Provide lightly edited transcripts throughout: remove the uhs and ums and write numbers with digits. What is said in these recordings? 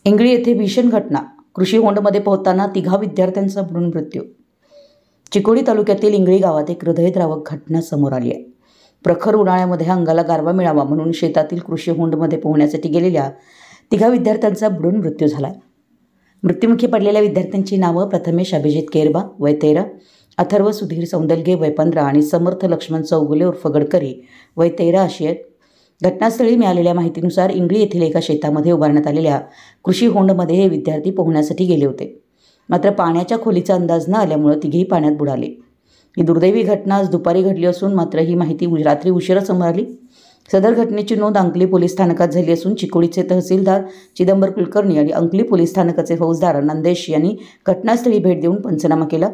इंगळी येथे भीषण घटना, कृषी होंडमध्ये पोहोचताना तिघा विद्यार्थ्यांचा बुडून मृत्यू। चिकोडी तालुक्यातील इंगळी गावात एक हृदयद्रावक घटना समोर आली आहे। प्रखर उन्हाळ्यामध्ये अंगाला गारवा मिळावा म्हणून शेतातील कृषी होंडमध्ये पोहण्यासाठी गेलेल्या तिघा विद्यार्थ्यांचा बुडून मृत्यू झाला। मृत्युमुखी पडलेल्या विद्यार्थ्यांची नावं प्रथमेश अभिजित केरबा वय 13, अथर्व सुधीर सौंदलगे वय 15 आणि समर्थ लक्ष्मण चौगुले उर्फ गडकरी वय 13 अशी आहेत। घटनास्थळी मिळालेल्या माहितीनुसार इंगळी येथील एका शेतामध्ये उभारण्यात आलेल्या कृषी होंडमध्ये हे विद्यार्थी पोहण्यासाठी गेले होते। मात्र पाण्याच्या खोलीचा अंदाज न आल्यामुळे तिघेही पाण्यात बुडाले। ही दुर्दैवी घटना आज दुपारी घडली असून मात्र ही माहिती रात्री उशिरा समोर आली। सदर घटनेची नोंद अंकली पोलीस स्थानकात झाली असून चिकोडीचे तहसीलदार चिदंबर कुलकर्णी आणि अंकली पोलीस स्थानकाचे फौजदार नंदेश यांनी घटनास्थळी भेट देऊन पंचनामा केला।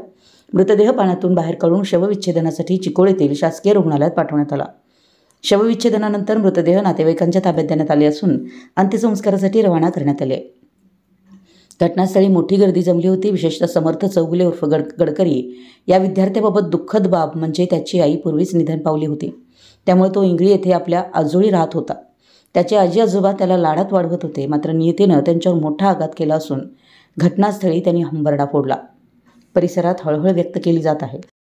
मृतदेह पाण्यातून बाहेर काढून शवविच्छेदनासाठी चिकोडीतील शासकीय रुग्णालयात पाठवण्यात आला। शवविच्छेदनानंतर मृतदेह नातेवाईकांच्या ताब्यात देण्यात आले असून अंत्यसंस्कारासाठी रवाना करण्यात आले। घटनास्थळी मोठी गर्दी जमली होती। विशेषतः समर्थ चौगुले उर्फ गडकरी या विद्यार्थ्याबाबत दुःखद बाब म्हणजे त्याची आई पूर्वीच निधन पावली होती। त्यामुळे तो इंगळी येथे आपल्या आजोळी राहत होता। त्याचे आजी आजोबा त्याला लाडात वाढवत होते, मात्र नियतीनं त्यांच्यावर मोठा आघात केला असून घटनास्थळी त्यांनी हंबरडा फोडला। परिसरात हळहळ व्यक्त केली जात आहे।